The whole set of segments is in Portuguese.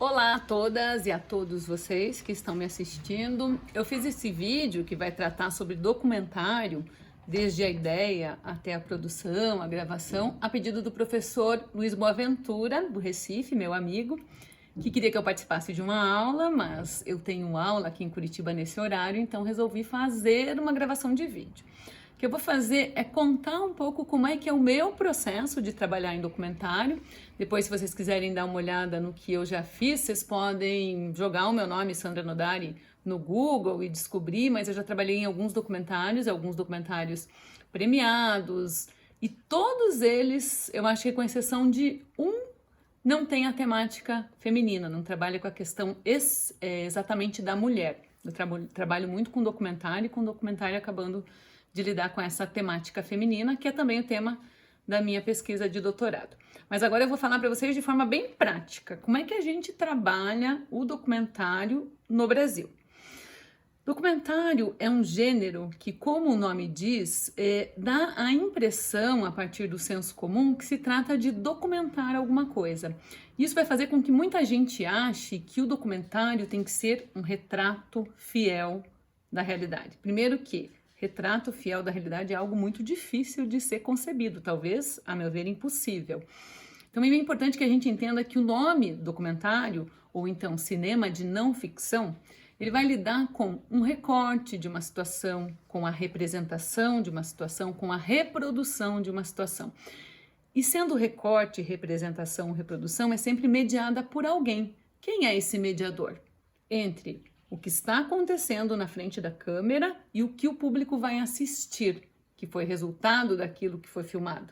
Olá a todas e a todos vocês que estão me assistindo. Eu fiz esse vídeo que vai tratar sobre documentário, desde a ideia até a produção, a gravação, a pedido do professor Luiz Boaventura, do Recife, meu amigo, que queria que eu participasse de uma aula, mas eu tenho aula aqui em Curitiba nesse horário, então resolvi fazer uma gravação de vídeo. O que eu vou fazer é contar um pouco como é que é o meu processo de trabalhar em documentário. Depois, se vocês quiserem dar uma olhada no que eu já fiz, vocês podem jogar o meu nome, Sandra Nodari, no Google e descobrir, mas eu já trabalhei em alguns documentários premiados, e todos eles, eu acho que com exceção de não tem a temática feminina, não trabalha com a questão exatamente da mulher. Eu trabalho muito com documentário e com documentário acabando de lidar com essa temática feminina, que é também o tema da minha pesquisa de doutorado. Mas agora eu vou falar para vocês de forma bem prática, como é que a gente trabalha o documentário no Brasil. Documentário é um gênero que, como o nome diz, dá a impressão, a partir do senso comum, que se trata de documentar alguma coisa. Isso vai fazer com que muita gente ache que o documentário tem que ser um retrato fiel da realidade. Primeiro que retrato fiel da realidade é algo muito difícil de ser concebido, talvez, a meu ver, impossível. Então é bem importante que a gente entenda que o nome documentário, ou então cinema de não ficção, ele vai lidar com um recorte de uma situação, com a representação de uma situação, com a reprodução de uma situação. E sendo recorte, representação, reprodução, é sempre mediada por alguém. Quem é esse mediador? Entre o que está acontecendo na frente da câmera e o que o público vai assistir, que foi resultado daquilo que foi filmado.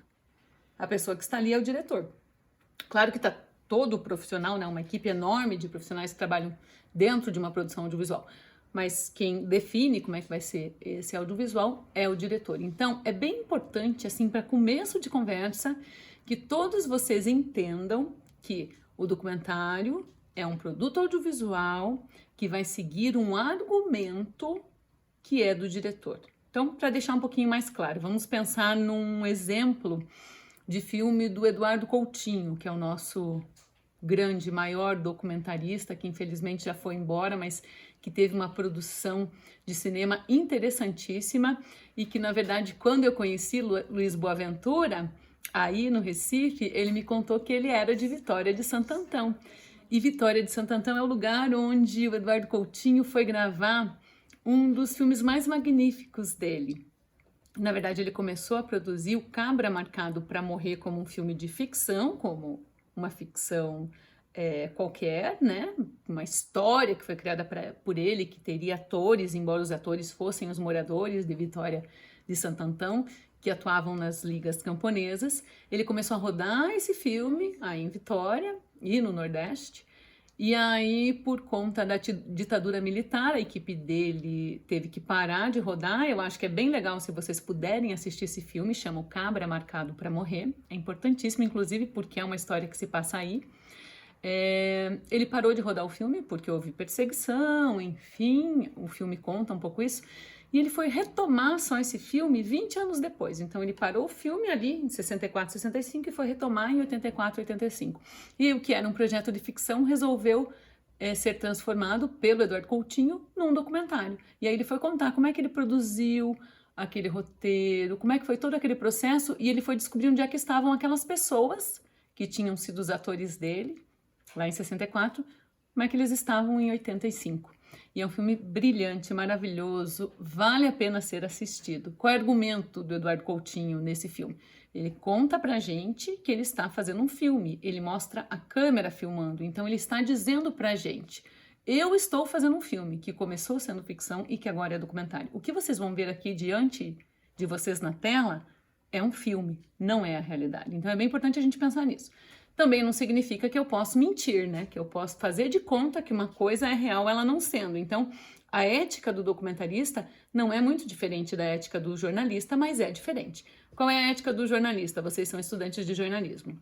A pessoa que está ali é o diretor. Claro que está todo profissional, né? Uma equipe enorme de profissionais que trabalham dentro de uma produção audiovisual, mas quem define como é que vai ser esse audiovisual é o diretor. Então, é bem importante, assim, para começo de conversa, que todos vocês entendam que o documentário é um produto audiovisual que vai seguir um argumento que é do diretor. Então, para deixar um pouquinho mais claro, vamos pensar num exemplo de filme do Eduardo Coutinho, que é o nosso grande, maior documentarista, que infelizmente já foi embora, mas que teve uma produção de cinema interessantíssima e que, na verdade, quando eu conheci Luiz Boaventura, aí no Recife, ele me contou que ele era de Vitória de Santo Antão. E Vitória de Santo Antão é o lugar onde o Eduardo Coutinho foi gravar um dos filmes mais magníficos dele. Na verdade, ele começou a produzir o Cabra Marcado para Morrer como um filme de ficção, como uma ficção qualquer, né? Uma história que foi criada por ele, que teria atores, embora os atores fossem os moradores de Vitória de Santo Antão, que atuavam nas ligas camponesas. Ele começou a rodar esse filme aí em Vitória e no Nordeste, e aí, por conta da ditadura militar, a equipe dele teve que parar de rodar. Eu acho que é bem legal se vocês puderem assistir esse filme, chama O Cabra Marcado para Morrer. É importantíssimo, inclusive, porque é uma história que se passa aí. Ele parou de rodar o filme porque houve perseguição, enfim, o filme conta um pouco isso. E ele foi retomar só esse filme 20 anos depois. Então ele parou o filme ali em 64, 65 e foi retomar em 84, 85. E o que era um projeto de ficção resolveu ser transformado pelo Eduardo Coutinho num documentário. E aí ele foi contar como é que ele produziu aquele roteiro, como é que foi todo aquele processo, e ele foi descobrir onde é que estavam aquelas pessoas que tinham sido os atores dele, lá em 64, como é que eles estavam em 85. E é um filme brilhante, maravilhoso, vale a pena ser assistido. Qual é o argumento do Eduardo Coutinho nesse filme? Ele conta pra gente que ele está fazendo um filme, ele mostra a câmera filmando, então ele está dizendo pra gente: eu estou fazendo um filme que começou sendo ficção e que agora é documentário. O que vocês vão ver aqui diante de vocês na tela é um filme, não é a realidade. Então é bem importante a gente pensar nisso. Também não significa que eu posso mentir, né? Que eu posso fazer de conta que uma coisa é real, ela não sendo. Então, a ética do documentarista não é muito diferente da ética do jornalista, mas é diferente. Qual é a ética do jornalista? Vocês são estudantes de jornalismo.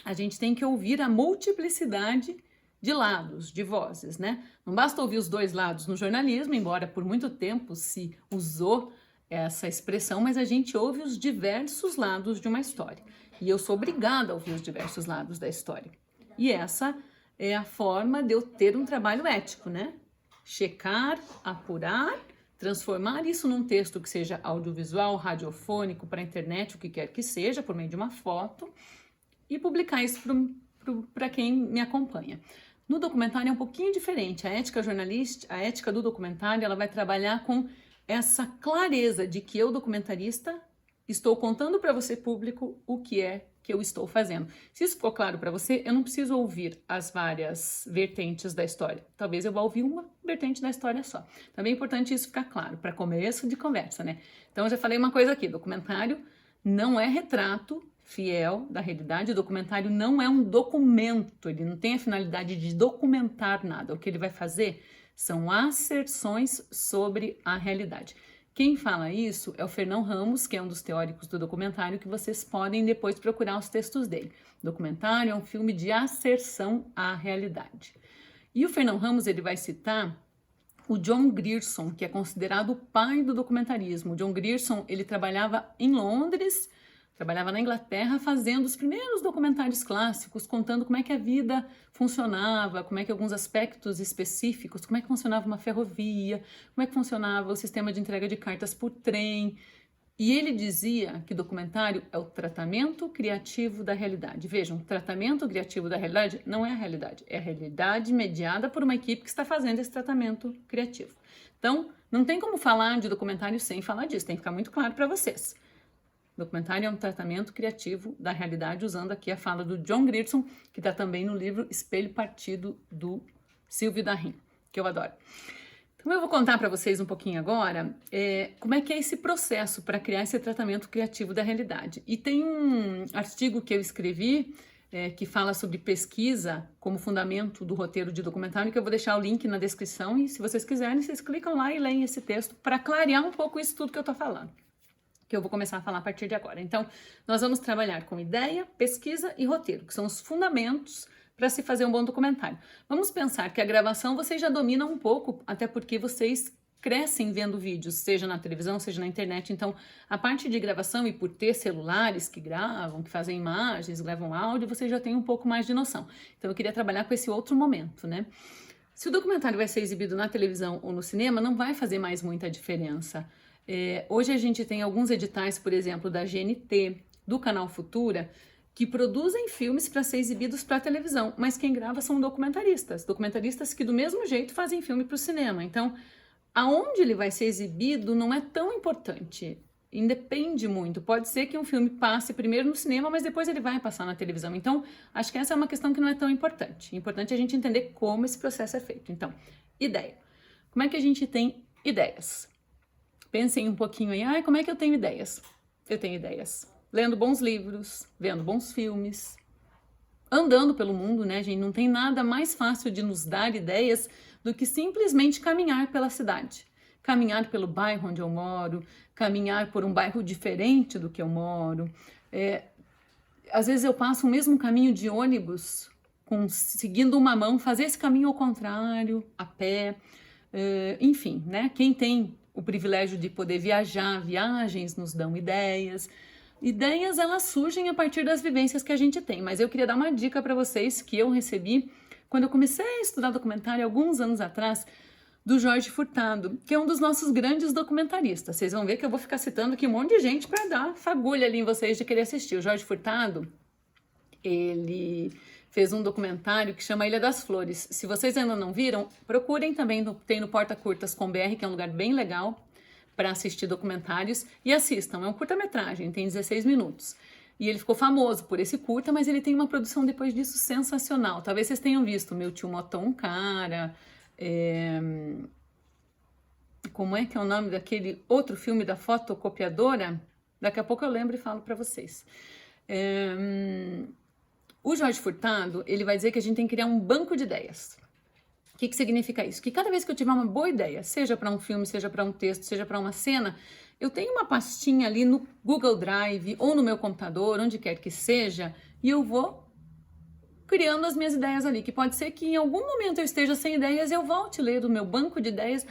A gente tem que ouvir a multiplicidade de lados, de vozes, né? Não basta ouvir os dois lados no jornalismo, embora por muito tempo se usou essa expressão, mas a gente ouve os diversos lados de uma história. E eu sou obrigada a ouvir os diversos lados da história. E essa é a forma de eu ter um trabalho ético, né? Checar, apurar, transformar isso num texto que seja audiovisual, radiofônico, para a internet, o que quer que seja, por meio de uma foto, e publicar isso para quem me acompanha. No documentário é um pouquinho diferente. A ética jornalística, a ética do documentário, ela vai trabalhar com essa clareza de que eu, documentarista, estou contando para você, público, o que é que eu estou fazendo. Se isso ficou claro para você, eu não preciso ouvir as várias vertentes da história. Talvez eu vá ouvir uma vertente da história só. Também é importante isso ficar claro, para começo de conversa, né? Então, eu já falei uma coisa aqui, documentário não é retrato fiel da realidade, o documentário não é um documento, ele não tem a finalidade de documentar nada. O que ele vai fazer são asserções sobre a realidade. Quem fala isso é o Fernão Ramos, que é um dos teóricos do documentário, que vocês podem depois procurar os textos dele. O documentário é um filme de asserção à realidade. E o Fernão Ramos, ele vai citar o John Grierson, que é considerado o pai do documentarismo. O John Grierson, ele trabalhava em Londres, trabalhava na Inglaterra, fazendo os primeiros documentários clássicos, contando como é que a vida funcionava, como é que alguns aspectos específicos, como é que funcionava uma ferrovia, como é que funcionava o sistema de entrega de cartas por trem. E ele dizia que documentário é o tratamento criativo da realidade. Vejam, tratamento criativo da realidade não é a realidade mediada por uma equipe que está fazendo esse tratamento criativo. Então, não tem como falar de documentário sem falar disso, tem que ficar muito claro para vocês. Documentário é um tratamento criativo da realidade, usando aqui a fala do John Grierson, que está também no livro Espelho Partido, do Silvio Darin, que eu adoro. Então eu vou contar para vocês um pouquinho agora como é que é esse processo para criar esse tratamento criativo da realidade. E tem um artigo que eu escrevi que fala sobre pesquisa como fundamento do roteiro de documentário, que eu vou deixar o link na descrição, e se vocês quiserem, vocês clicam lá e leem esse texto para clarear um pouco isso tudo que eu estou falando, que eu vou começar a falar a partir de agora. Então, nós vamos trabalhar com ideia, pesquisa e roteiro, que são os fundamentos para se fazer um bom documentário. Vamos pensar que a gravação vocês já dominam um pouco, até porque vocês crescem vendo vídeos, seja na televisão, seja na internet. Então, a parte de gravação, e por ter celulares que gravam, que fazem imagens, gravam áudio, vocês já têm um pouco mais de noção. Então, eu queria trabalhar com esse outro momento, né? Se o documentário vai ser exibido na televisão ou no cinema, não vai fazer mais muita diferença. Hoje a gente tem alguns editais, por exemplo, da GNT, do Canal Futura, que produzem filmes para ser exibidos para a televisão, mas quem grava são documentaristas que do mesmo jeito fazem filme para o cinema. Então, aonde ele vai ser exibido não é tão importante, independe muito. Pode ser que um filme passe primeiro no cinema, mas depois ele vai passar na televisão. Então, acho que essa é uma questão que não é tão importante. Importante é a gente entender como esse processo é feito. Então, ideia. Como é que a gente tem ideias? Pensem um pouquinho aí, como é que eu tenho ideias? Eu tenho ideias lendo bons livros, vendo bons filmes, andando pelo mundo, né, gente? Não tem nada mais fácil de nos dar ideias do que simplesmente caminhar pela cidade. Caminhar pelo bairro onde eu moro, caminhar por um bairro diferente do que eu moro. Às vezes eu passo o mesmo caminho de ônibus, seguindo uma mão, fazer esse caminho ao contrário, a pé. Enfim, né? Quem tem o privilégio de poder viajar, viagens nos dão ideias. Ideias, elas surgem a partir das vivências que a gente tem, mas eu queria dar uma dica para vocês que eu recebi quando eu comecei a estudar documentário alguns anos atrás, do Jorge Furtado, que é um dos nossos grandes documentaristas. Vocês vão ver que eu vou ficar citando aqui um monte de gente para dar fagulha ali em vocês de querer assistir. O Jorge Furtado, ele fez um documentário que chama Ilha das Flores. Se vocês ainda não viram, procurem também, tem no Porta Curtas com BR, que é um lugar bem legal para assistir documentários, e assistam. É um curta-metragem, tem 16 minutos. E ele ficou famoso por esse curta, mas ele tem uma produção depois disso sensacional. Talvez vocês tenham visto Meu Tio Motom um Cara, como é que é o nome daquele outro filme da fotocopiadora? Daqui a pouco eu lembro e falo para vocês. O Jorge Furtado, ele vai dizer que a gente tem que criar um banco de ideias. O que significa isso? Que cada vez que eu tiver uma boa ideia, seja para um filme, seja para um texto, seja para uma cena, eu tenho uma pastinha ali no Google Drive ou no meu computador, onde quer que seja, e eu vou criando as minhas ideias ali, que pode ser que em algum momento eu esteja sem ideias e eu volte a ler do meu banco de ideias,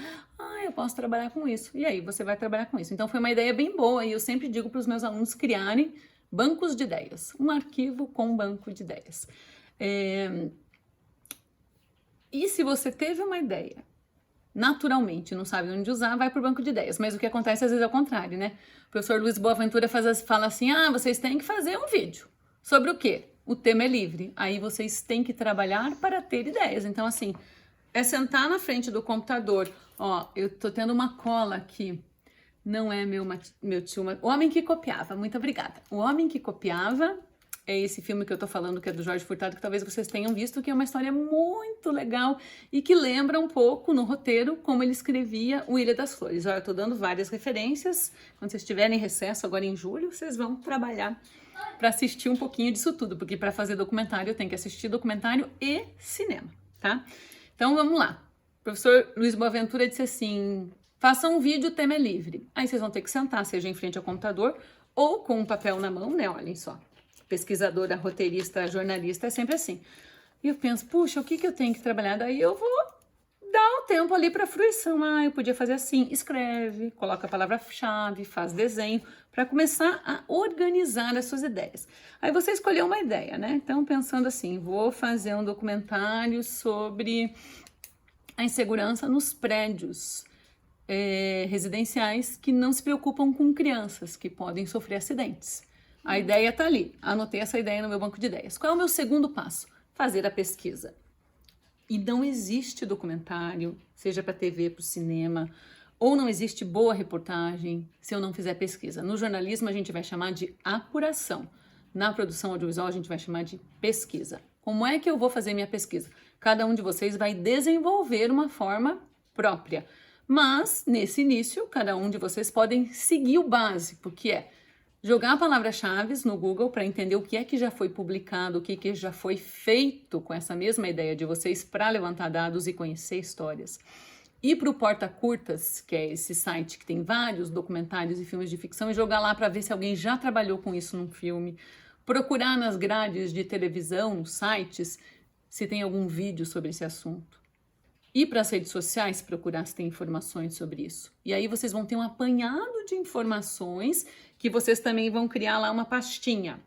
eu posso trabalhar com isso. E aí você vai trabalhar com isso. Então foi uma ideia bem boa e eu sempre digo para os meus alunos criarem bancos de ideias, um arquivo com um banco de ideias. E se você teve uma ideia, naturalmente não sabe onde usar, vai para o banco de ideias. Mas o que acontece às vezes é o contrário, né? O professor Luiz Boaventura fala assim, vocês têm que fazer um vídeo. Sobre o quê? O tema é livre. Aí vocês têm que trabalhar para ter ideias. Então, assim, é sentar na frente do computador. Ó, eu tô tendo uma cola aqui. Não é meu tio... O Homem que Copiava. Muito obrigada. O Homem que Copiava é esse filme que eu tô falando, que é do Jorge Furtado, que talvez vocês tenham visto, que é uma história muito legal e que lembra um pouco no roteiro como ele escrevia o Ilha das Flores. Olha, eu tô dando várias referências. Quando vocês estiverem em recesso agora em julho, vocês vão trabalhar para assistir um pouquinho disso tudo, porque para fazer documentário eu tenho que assistir documentário e cinema, tá? Então vamos lá. O professor Luiz Boaventura disse assim, faça um vídeo, o tema é livre. Aí vocês vão ter que sentar, seja em frente ao computador ou com um papel na mão, né? Olhem só. Pesquisadora, roteirista, jornalista, é sempre assim. E eu penso, puxa, o que eu tenho que trabalhar? Daí eu vou dar um tempo ali para fruição. Eu podia fazer assim, escreve, coloca a palavra-chave, faz desenho, para começar a organizar as suas ideias. Aí você escolheu uma ideia, né? Então, pensando assim, vou fazer um documentário sobre a insegurança nos prédios residenciais que não se preocupam com crianças que podem sofrer acidentes. A ideia tá ali. Anotei essa ideia no meu banco de ideias. Qual é o meu segundo passo? Fazer a pesquisa. E não existe documentário, seja para TV, para o cinema, ou não existe boa reportagem se eu não fizer pesquisa. No jornalismo a gente vai chamar de apuração. Na produção audiovisual a gente vai chamar de pesquisa. Como é que eu vou fazer minha pesquisa? Cada um de vocês vai desenvolver uma forma própria. Mas, nesse início, cada um de vocês podem seguir o básico, que é jogar palavras-chave no Google para entender o que é que já foi publicado, o que já foi feito com essa mesma ideia de vocês para levantar dados e conhecer histórias. Ir para o Porta Curtas, que é esse site que tem vários documentários e filmes de ficção, e jogar lá para ver se alguém já trabalhou com isso num filme. Procurar nas grades de televisão, nos sites, se tem algum vídeo sobre esse assunto. Ir para as redes sociais procurar se tem informações sobre isso. E aí vocês vão ter um apanhado de informações que vocês também vão criar lá uma pastinha.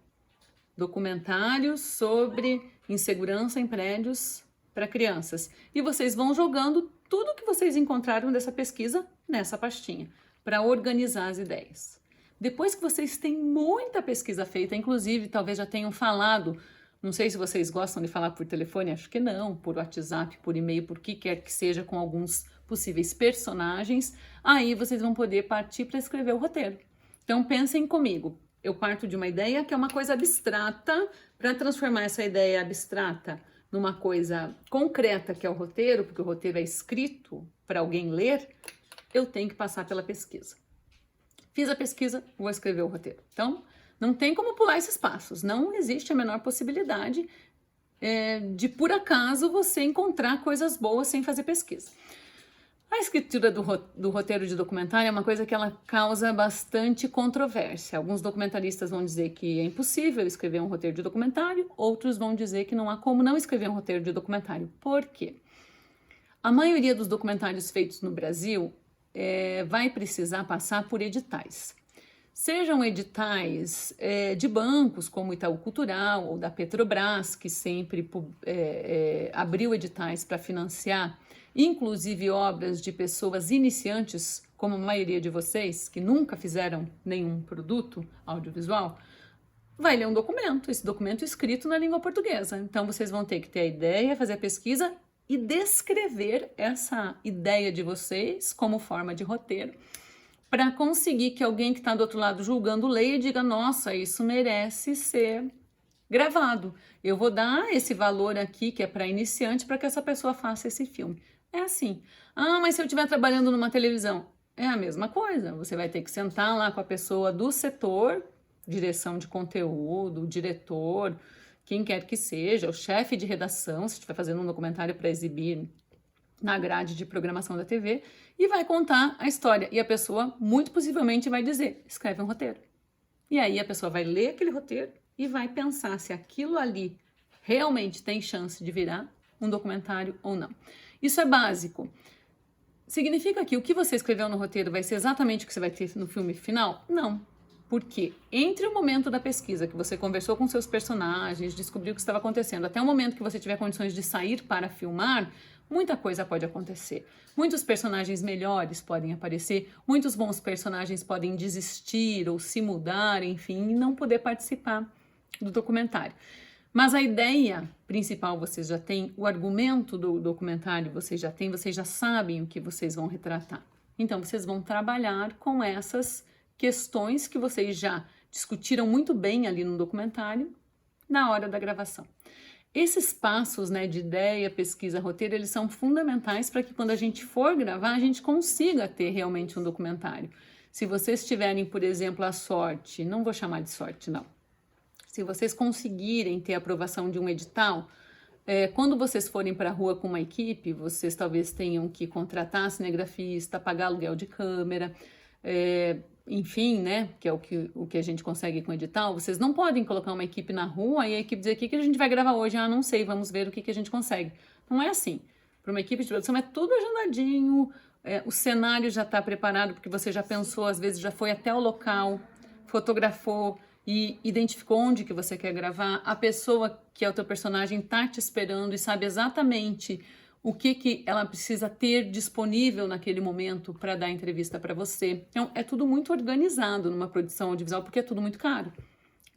Documentários sobre insegurança em prédios para crianças. E vocês vão jogando tudo que vocês encontraram dessa pesquisa nessa pastinha, para organizar as ideias. Depois que vocês têm muita pesquisa feita, inclusive talvez já tenham falado, não sei se vocês gostam de falar por telefone, acho que não, por WhatsApp, por e-mail, por que quer que seja, com alguns possíveis personagens, aí vocês vão poder partir para escrever o roteiro. Então pensem comigo, eu parto de uma ideia que é uma coisa abstrata, para transformar essa ideia abstrata numa coisa concreta, que é o roteiro, porque o roteiro é escrito para alguém ler, eu tenho que passar pela pesquisa. Fiz a pesquisa, vou escrever o roteiro. Então, não tem como pular esses passos, não existe a menor possibilidade de, por acaso, você encontrar coisas boas sem fazer pesquisa. A escritura do roteiro de documentário é uma coisa que ela causa bastante controvérsia. Alguns documentaristas vão dizer que é impossível escrever um roteiro de documentário, outros vão dizer que não há como não escrever um roteiro de documentário. Por quê? A maioria dos documentários feitos no Brasil vai precisar passar por editais. Sejam editais de bancos, como o Itaú Cultural ou da Petrobras, que sempre abriu editais para financiar, inclusive obras de pessoas iniciantes, como a maioria de vocês, que nunca fizeram nenhum produto audiovisual, vai ler um documento, esse documento escrito na língua portuguesa. Então, vocês vão ter que ter a ideia, fazer a pesquisa e descrever essa ideia de vocês como forma de roteiro, para conseguir que alguém que está do outro lado julgando leia e diga, nossa, isso merece ser gravado. Eu vou dar esse valor aqui, que é para iniciante, para que essa pessoa faça esse filme. É assim. Mas se eu estiver trabalhando numa televisão, é a mesma coisa. Você vai ter que sentar lá com a pessoa do setor, direção de conteúdo, diretor, quem quer que seja, o chefe de redação, se estiver fazendo um documentário para exibir na grade de programação da TV, e vai contar a história. E a pessoa, muito possivelmente, vai dizer, escreve um roteiro. E aí a pessoa vai ler aquele roteiro e vai pensar se aquilo ali realmente tem chance de virar um documentário ou não. Isso é básico. Significa que o que você escreveu no roteiro vai ser exatamente o que você vai ter no filme final? Não. Porque entre o momento da pesquisa que você conversou com seus personagens, descobriu o que estava acontecendo, até o momento que você tiver condições de sair para filmar, muita coisa pode acontecer. Muitos personagens melhores podem aparecer, muitos bons personagens podem desistir ou se mudar, enfim, e não poder participar do documentário. Mas a ideia principal vocês já têm, o argumento do documentário vocês já têm, vocês já sabem o que vocês vão retratar. Então, vocês vão trabalhar com essas questões que vocês já discutiram muito bem ali no documentário na hora da gravação. Esses passos, né, de ideia, pesquisa, roteiro, eles são fundamentais para que quando a gente for gravar, a gente consiga ter realmente um documentário. Se vocês tiverem, por exemplo, a sorte, não vou chamar de sorte, não. Se vocês conseguirem ter a aprovação de um edital, quando vocês forem para a rua com uma equipe, vocês talvez tenham que contratar cinegrafista, pagar aluguel de câmera, enfim, né, que é o que a gente consegue com o edital. Vocês não podem colocar uma equipe na rua e a equipe dizer: o que a gente vai gravar hoje? Ah, não sei, vamos ver o que a gente consegue. Não é assim. Para uma equipe de produção é tudo agendadinho, o cenário já está preparado, porque você já pensou, às vezes já foi até o local, fotografou e identificou onde que você quer gravar. A pessoa que é o teu personagem está te esperando e sabe exatamente o que ela precisa ter disponível naquele momento para dar entrevista para você. Então, é tudo muito organizado numa produção audiovisual, porque é tudo muito caro.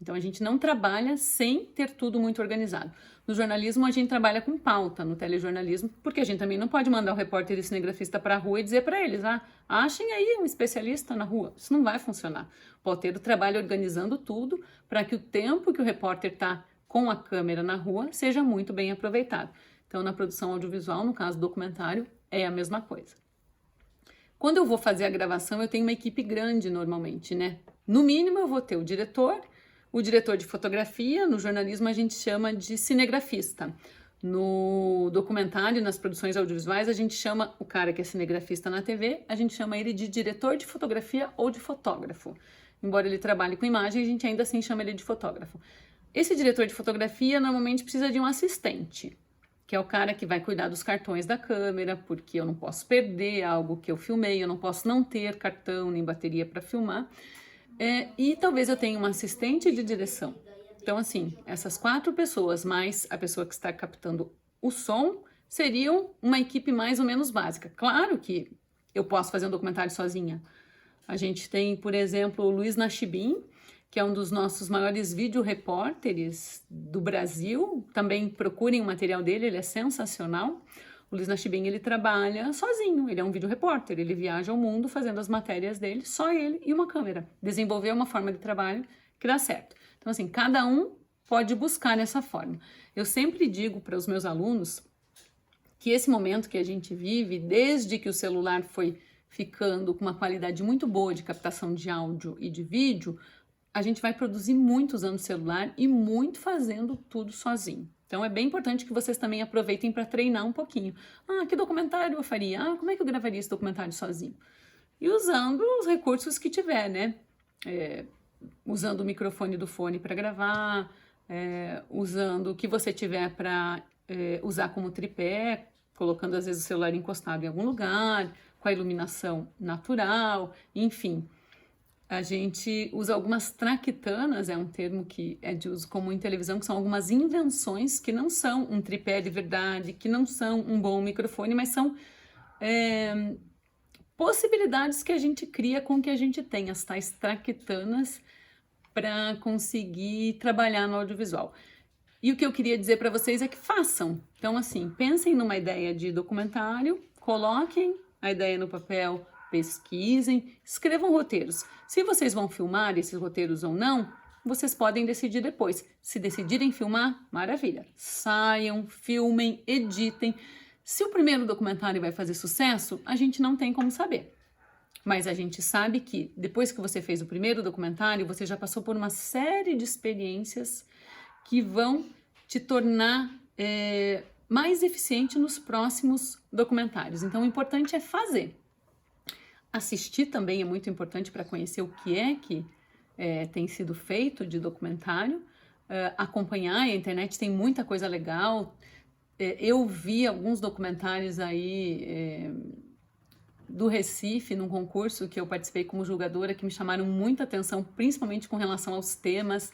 Então, a gente não trabalha sem ter tudo muito organizado. No jornalismo, a gente trabalha com pauta, no telejornalismo, porque a gente também não pode mandar o repórter e o cinegrafista para a rua e dizer para eles: achem aí um especialista na rua. Isso não vai funcionar. O pauteiro trabalha organizando tudo para que o tempo que o repórter está com a câmera na rua seja muito bem aproveitado. Então, na produção audiovisual, no caso documentário, é a mesma coisa. Quando eu vou fazer a gravação, eu tenho uma equipe grande normalmente, né? No mínimo, eu vou ter o diretor de fotografia. No jornalismo, a gente chama de cinegrafista. No documentário, nas produções audiovisuais, a gente chama o cara que é cinegrafista na TV, a gente chama ele de diretor de fotografia ou de fotógrafo. Embora ele trabalhe com imagem, a gente ainda assim chama ele de fotógrafo. Esse diretor de fotografia normalmente precisa de um assistente, que é o cara que vai cuidar dos cartões da câmera, porque eu não posso perder algo que eu filmei, eu não posso não ter cartão nem bateria para filmar. E talvez eu tenha uma assistente de direção. Então, assim, essas 4 pessoas, mais a pessoa que está captando o som, seriam uma equipe mais ou menos básica. Claro que eu posso fazer um documentário sozinha. A gente tem, por exemplo, o Luiz Nachibin, que é um dos nossos maiores vídeo-repórteres do Brasil. Também procurem o material dele, ele é sensacional. O Luiz Nachibin, ele trabalha sozinho, ele é um vídeo-repórter, ele viaja ao mundo fazendo as matérias dele, só ele e uma câmera. Desenvolveu uma forma de trabalho que dá certo. Então, assim, cada um pode buscar essa forma. Eu sempre digo para os meus alunos que esse momento que a gente vive, desde que o celular foi ficando com uma qualidade muito boa de captação de áudio e de vídeo, a gente vai produzir muito usando o celular e muito fazendo tudo sozinho. Então, é bem importante que vocês também aproveitem para treinar um pouquinho. Que documentário eu faria? Como é que eu gravaria esse documentário sozinho? E usando os recursos que tiver, né? Usando o microfone do fone para gravar, usando o que você tiver para usar como tripé, colocando às vezes o celular encostado em algum lugar, com a iluminação natural, enfim. A gente usa algumas traquitanas, é um termo que é de uso comum em televisão, que são algumas invenções que não são um tripé de verdade, que não são um bom microfone, mas são possibilidades que a gente cria com o que a gente tem, as tais traquitanas, para conseguir trabalhar no audiovisual. E o que eu queria dizer para vocês é que façam. Então, assim, pensem numa ideia de documentário, coloquem a ideia no papel, pesquisem, escrevam roteiros. Se vocês vão filmar esses roteiros ou não, vocês podem decidir depois. Se decidirem filmar, maravilha. Saiam, filmem, editem. Se o primeiro documentário vai fazer sucesso, a gente não tem como saber. Mas a gente sabe que depois que você fez o primeiro documentário, você já passou por uma série de experiências que vão te tornar mais eficiente nos próximos documentários. Então, o importante é fazer. Assistir também é muito importante para conhecer o que é que tem sido feito de documentário. Acompanhar, a internet tem muita coisa legal. Eu vi alguns documentários aí do Recife, num concurso que eu participei como julgadora, que me chamaram muita atenção, principalmente com relação aos temas.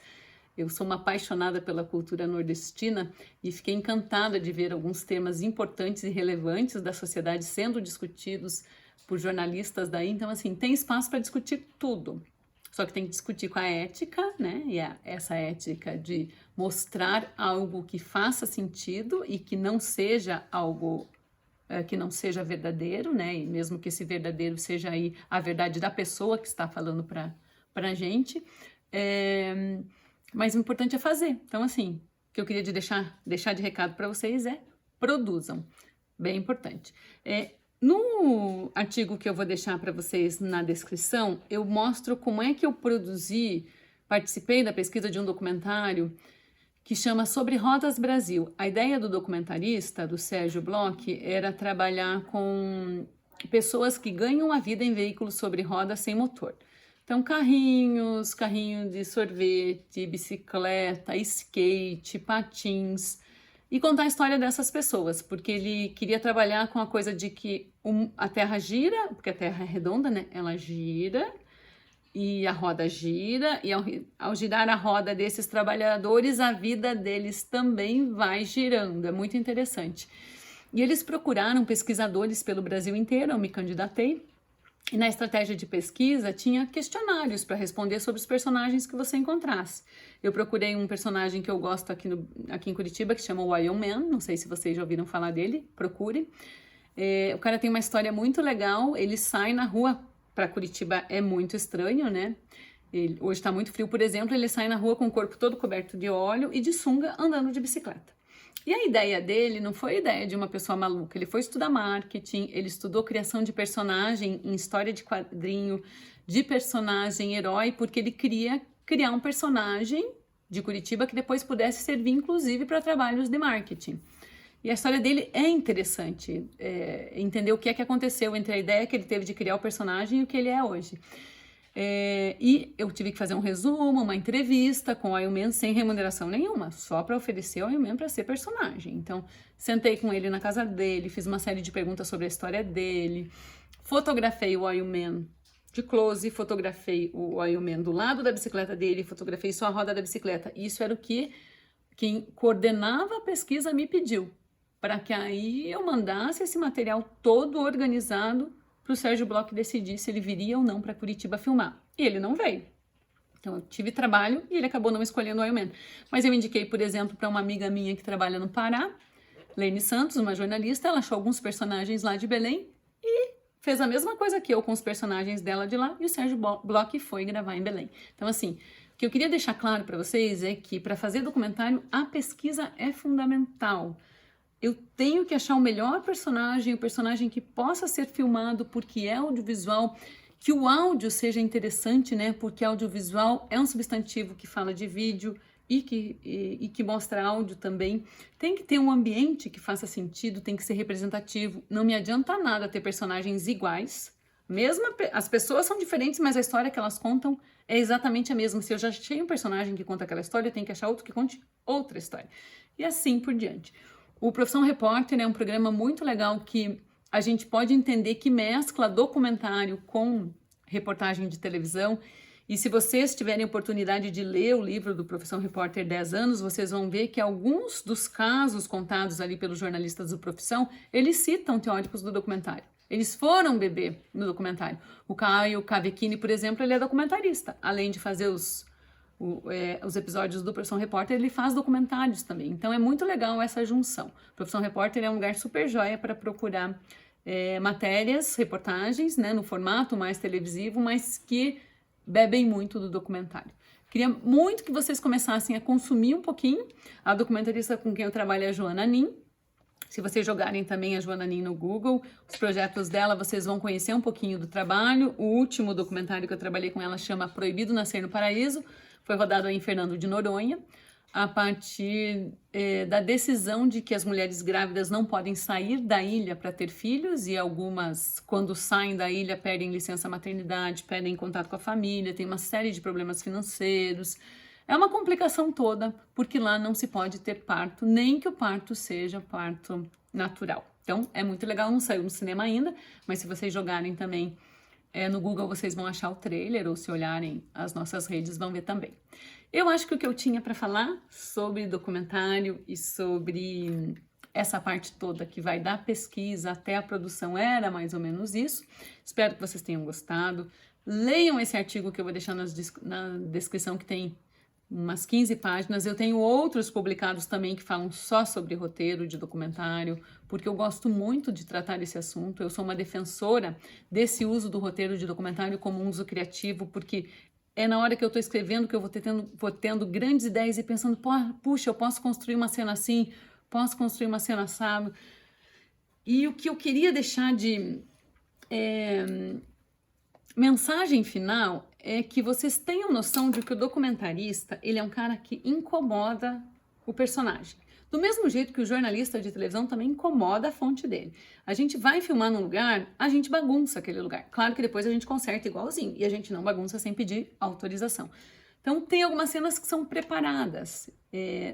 Eu sou uma apaixonada pela cultura nordestina e fiquei encantada de ver alguns temas importantes e relevantes da sociedade sendo discutidos por jornalistas daí. Então, assim, tem espaço para discutir tudo. Só que tem que discutir com a ética, né? E essa ética de mostrar algo que faça sentido e que não seja algo que não seja verdadeiro, né? E mesmo que esse verdadeiro seja aí a verdade da pessoa que está falando para a gente. Mas o importante é fazer. Então, assim, o que eu queria deixar de recado para vocês é produzam. Bem importante. No artigo que eu vou deixar para vocês na descrição, eu mostro como é que eu participei da pesquisa de um documentário que chama Sobre Rodas Brasil. A ideia do documentarista, do Sérgio Bloch, era trabalhar com pessoas que ganham a vida em veículos sobre rodas sem motor. Então, carrinho de sorvete, bicicleta, skate, patins, e contar a história dessas pessoas, porque ele queria trabalhar com a coisa de que a Terra gira, porque a Terra é redonda, né? Ela gira e a roda gira, e ao girar a roda desses trabalhadores, a vida deles também vai girando. É muito interessante. E eles procuraram pesquisadores pelo Brasil inteiro, eu me candidatei, e na estratégia de pesquisa tinha questionários para responder sobre os personagens que você encontrasse. Eu procurei um personagem que eu gosto aqui em Curitiba, que chama o Iron Man, não sei se vocês já ouviram falar dele, procure. O cara tem uma história muito legal, ele sai na rua, para Curitiba é muito estranho, né? Hoje está muito frio, por exemplo, ele sai na rua com o corpo todo coberto de óleo e de sunga andando de bicicleta. E a ideia dele não foi a ideia de uma pessoa maluca, ele foi estudar marketing, ele estudou criação de personagem em história de quadrinho, de personagem herói, porque ele queria criar um personagem de Curitiba que depois pudesse servir, inclusive, para trabalhos de marketing. E a história dele é interessante, entender o que é que aconteceu entre a ideia que ele teve de criar o personagem e o que ele é hoje. E eu tive que fazer um resumo, uma entrevista com o Iron Man sem remuneração nenhuma, só para oferecer o Iron Man para ser personagem. Então, sentei com ele na casa dele, fiz uma série de perguntas sobre a história dele, fotografei o Iron Man de close, fotografei o Iron Man do lado da bicicleta dele, fotografei só a roda da bicicleta. Isso era o que quem coordenava a pesquisa me pediu, para que aí eu mandasse esse material todo organizado para o Sérgio Bloch decidir se ele viria ou não para Curitiba filmar. E ele não veio. Então eu tive trabalho e ele acabou não escolhendo o Iron Man. Mas eu indiquei, por exemplo, para uma amiga minha que trabalha no Pará, Lene Santos, uma jornalista, ela achou alguns personagens lá de Belém e fez a mesma coisa que eu com os personagens dela de lá, e o Sérgio Bloch foi gravar em Belém. Então, assim, o que eu queria deixar claro para vocês é que para fazer documentário, a pesquisa é fundamental. Eu tenho que achar o melhor personagem, o personagem que possa ser filmado porque é audiovisual, que o áudio seja interessante, né? Porque audiovisual é um substantivo que fala de vídeo e que mostra áudio também. Tem que ter um ambiente que faça sentido, tem que ser representativo. Não me adianta nada ter personagens iguais. As pessoas são diferentes, mas a história que elas contam é exatamente a mesma. Se eu já achei um personagem que conta aquela história, eu tenho que achar outro que conte outra história. E assim por diante. O Profissão Repórter é um programa muito legal que a gente pode entender que mescla documentário com reportagem de televisão. E se vocês tiverem oportunidade de ler o livro do Profissão Repórter 10 anos, vocês vão ver que alguns dos casos contados ali pelos jornalistas do Profissão, eles citam teóricos do documentário. Eles foram beber no documentário. O Caio Cavecchini, por exemplo, ele é documentarista. Além de fazer os episódios do Profissão Repórter, ele faz documentários também. Então é muito legal essa junção. Profissão Repórter é um lugar super joia para procurar matérias, reportagens, né, no formato mais televisivo, mas que bebem muito do documentário. Queria muito que vocês começassem a consumir um pouquinho. A documentarista com quem eu trabalho é a Joana Nin. Se vocês jogarem também a Joana Nin no Google, os projetos dela, vocês vão conhecer um pouquinho do trabalho. O último documentário que eu trabalhei com ela chama Proibido Nascer no Paraíso. Foi rodado em Fernando de Noronha, a partir da decisão de que as mulheres grávidas não podem sair da ilha para ter filhos, e algumas, quando saem da ilha, perdem licença maternidade, perdem contato com a família, tem uma série de problemas financeiros. É uma complicação toda, porque lá não se pode ter parto, nem que o parto seja parto natural. Então, é muito legal, não saiu no cinema ainda, mas se vocês jogarem também no Google, vocês vão achar o trailer, ou se olharem as nossas redes, vão ver também. Eu acho que o que eu tinha para falar sobre documentário e sobre essa parte toda que vai da pesquisa até a produção era mais ou menos isso. Espero que vocês tenham gostado. Leiam esse artigo que eu vou deixar na descrição, que tem umas 15 páginas. Eu tenho outros publicados também que falam só sobre roteiro de documentário, porque eu gosto muito de tratar esse assunto. Eu sou uma defensora desse uso do roteiro de documentário como um uso criativo, porque é na hora que eu estou escrevendo que eu vou tendo grandes ideias e pensando, puxa, eu posso construir uma cena assim, posso construir uma cena assado. E o que eu queria deixar de mensagem final é que vocês tenham noção de que o documentarista, ele é um cara que incomoda o personagem. Do mesmo jeito que o jornalista de televisão também incomoda a fonte dele. A gente vai filmar num lugar, a gente bagunça aquele lugar. Claro que depois a gente conserta igualzinho, e a gente não bagunça sem pedir autorização. Então tem algumas cenas que são preparadas.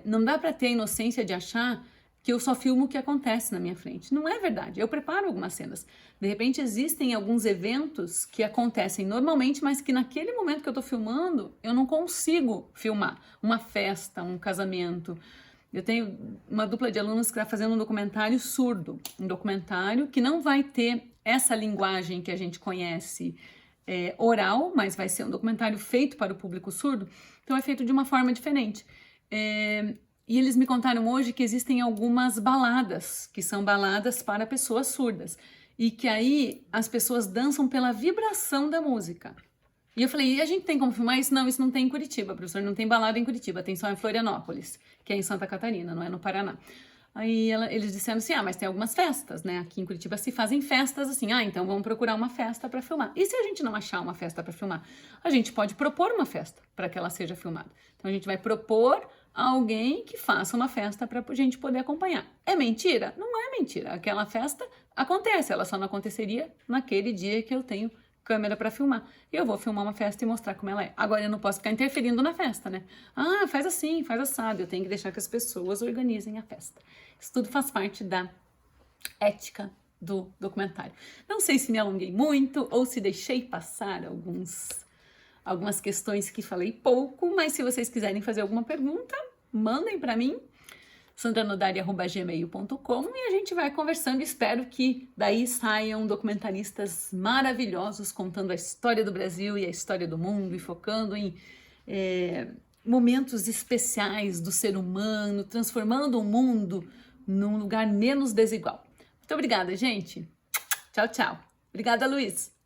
Não dá para ter a inocência de achar que eu só filmo o que acontece na minha frente. Não é verdade. Eu preparo algumas cenas. De repente existem alguns eventos que acontecem normalmente, mas que naquele momento que eu tô filmando, eu não consigo filmar. Uma festa, um casamento. Eu tenho uma dupla de alunos que está fazendo um documentário surdo. Um documentário que não vai ter essa linguagem que a gente conhece oral, mas vai ser um documentário feito para o público surdo. Então é feito de uma forma diferente. E eles me contaram hoje que existem algumas baladas, que são baladas para pessoas surdas. E que aí as pessoas dançam pela vibração da música. E eu falei, e a gente tem como filmar isso? Não, isso não tem em Curitiba, professor, não tem balada em Curitiba, tem só em Florianópolis, que é em Santa Catarina, não é no Paraná. Aí eles disseram assim, mas tem algumas festas, né? Aqui em Curitiba se fazem festas assim, então vamos procurar uma festa para filmar. E se a gente não achar uma festa para filmar? A gente pode propor uma festa para que ela seja filmada. Então a gente vai propor a alguém que faça uma festa para a gente poder acompanhar. É mentira? Não é mentira. Aquela festa acontece, ela só não aconteceria naquele dia que eu tenho câmera para filmar. E eu vou filmar uma festa e mostrar como ela é. Agora eu não posso ficar interferindo na festa, né? Faz assim, faz assado. Eu tenho que deixar que as pessoas organizem a festa. Isso tudo faz parte da ética do documentário. Não sei se me alonguei muito ou se deixei passar algumas questões que falei pouco, mas se vocês quiserem fazer alguma pergunta, mandem para mim, sandranodari@gmail.com, e a gente vai conversando. Espero que daí saiam documentaristas maravilhosos contando a história do Brasil e a história do mundo e focando em momentos especiais do ser humano, transformando o mundo num lugar menos desigual. Muito obrigada, gente. Tchau, tchau. Obrigada, Luiz.